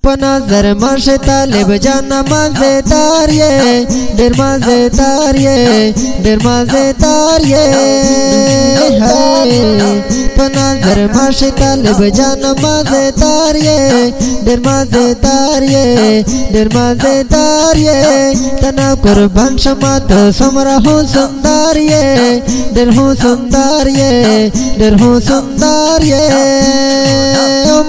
पनाजर माशे तालिब जाना मजेदार ये देर मजेदार ये देर मजेदार ये पनाजर माशे तालिब जाना मजेदार ये देर मजेदार ये देर मजेदार ये तना कुर्बान शमा तो समरा हो सुंदर ये देर हो सुंदर ये देर हो सुंदर ये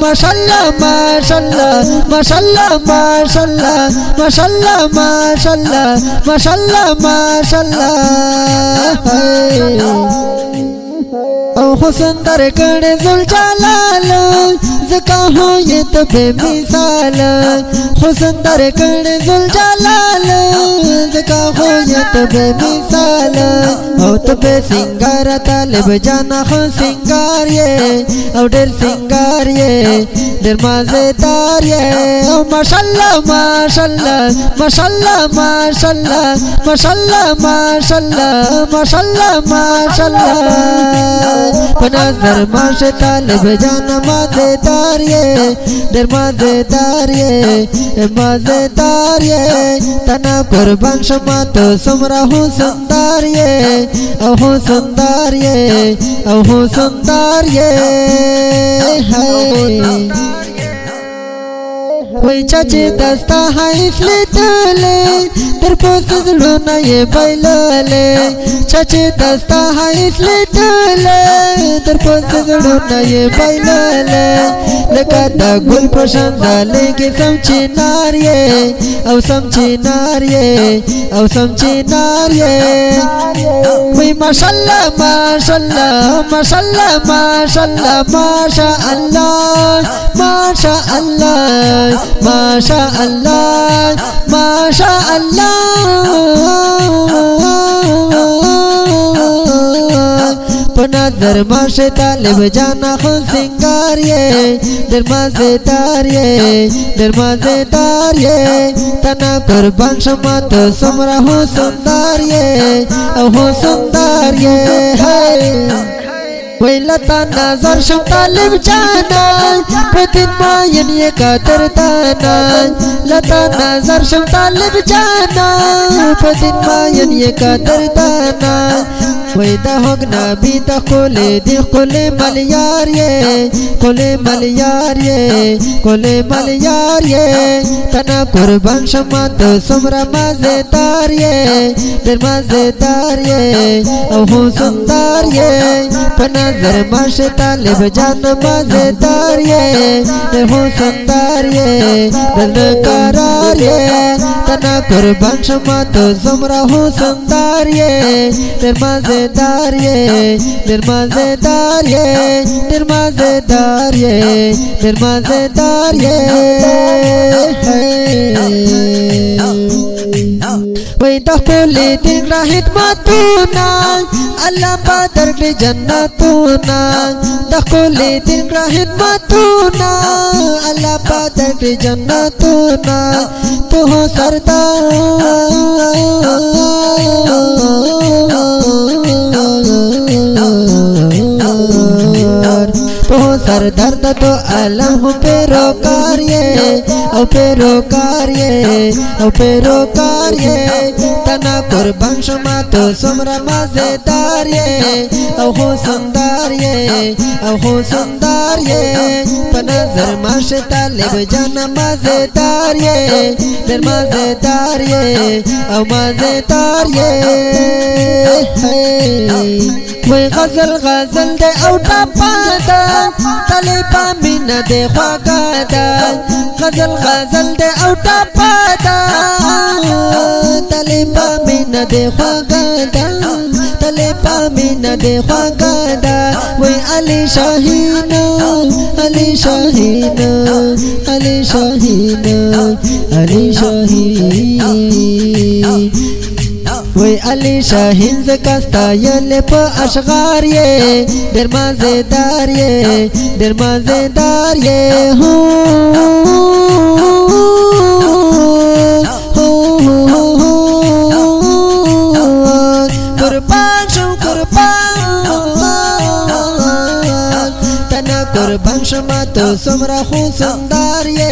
माशाल्लाह माशाल्लाह माशाल्लाह माशाल्लाह माशाल्लाह माशाल्लाह माशाल्लाह माशाल्लाह ओ हुस्न दर कड़े जुल जलाल ज़का हो ये तो बेमिसाल हुस्न दर कड़े जुल जलाल ज़का हो ये तो बेमिसाल ओ तो बे सिंगार तालिब जाना हो सिंगार ये ओ डेर सिंगार ये डेर मजेदार ये ओ माशाल्लाह माशाल्लाह माशाल्लाह माशाल्लाह माशाल्लाह माशाल्लाह माशाल्लाह माशाल्लाह पनाजर माशे तालिब जाना मजेदार ये देर मजेदार ये मजेदार ये तना कुर्बान शमा तो सुमरा हूँ सुंदर ये अहो सुंदर ये अहो सुंदर ये है कोई चाचे दस्ता है इसलिए तले तेरे पोस लूना ये बैलाले चाचे दस्ता है इसलिए तले तेरे पोस लूना ये बैलाले लगाता गुल पसंद डाले के समझी नार ये औ समझी नार ये औ समझी नार ये कोई माशाल्लाह माशाल्लाह माशाल्लाह माशाल्लाह माशा अल्लाह माशा अल्लाह माशा अल्लाह माशा अल्लाह पनाजर माशे तालिब जाना हो सिंगार ये देर मजेदार ये देर मजेदार ये तना कुर्बान शमा तो सुमरा हो सुंदर ये हो सुंदर ये है वैलता नजर शम तालिब जाना प्रतिन मायन ये कातर ताना लता नजर शम तालिब जाना प्रतिन मायन ये कातर ताना वैदा होगना बीता कोले दी कोले मलियार ये कोले मलियार ये कोले मलियार ये तना कुर्बान शमा तो सुमरा मजेदार ये देर मजेदार ये अहो सुंदर ये पनाजर माशे तालिब जाना मजेदार ये देर हो सुंदर ये दिल करार ये तना कुर्बान शमा तो सुमरा हो सुंदर ये देर मजेदार ये देर मजेदार ये देर मजेदार ये देर मजेदार ये वही दखले दिन राहित मातूना अल्लाह पादर के जन्नतूना दखले दिन राहित मातूना अल्लाह पादर के जन्नतूना तो हो सरदार तो सर दर्द तो अलम पेरो कार्ये ओ पेरो कार्ये ओ पेरो कार्ये तना कुर्बान शमा तो सुमरा मजेदार ये ओ हो सुंदर ये ओ हो सुंदर ये पनाजर माशे तालिब जाना मजेदार ये देर मजेदार ये ओ मजेदार ये वही गजल गजल दे औटा पादा तलेबा मीना दे ख्वागादा गजल गजल दे औटा पादा तलेबा मीना दे ख्वागादा तलेबा मीना दे ख्वागादा वही अली शाहीना अली शाहीना अली शाहीना अली शाहीन वही अली शाहीन से कस्ता ये प अशगार ये देर मजेदार ये देर मजेदार ये हो कुर्बान शो कुर्बान तना कुर्बान शमा तो सुमरा खून सुंदर ये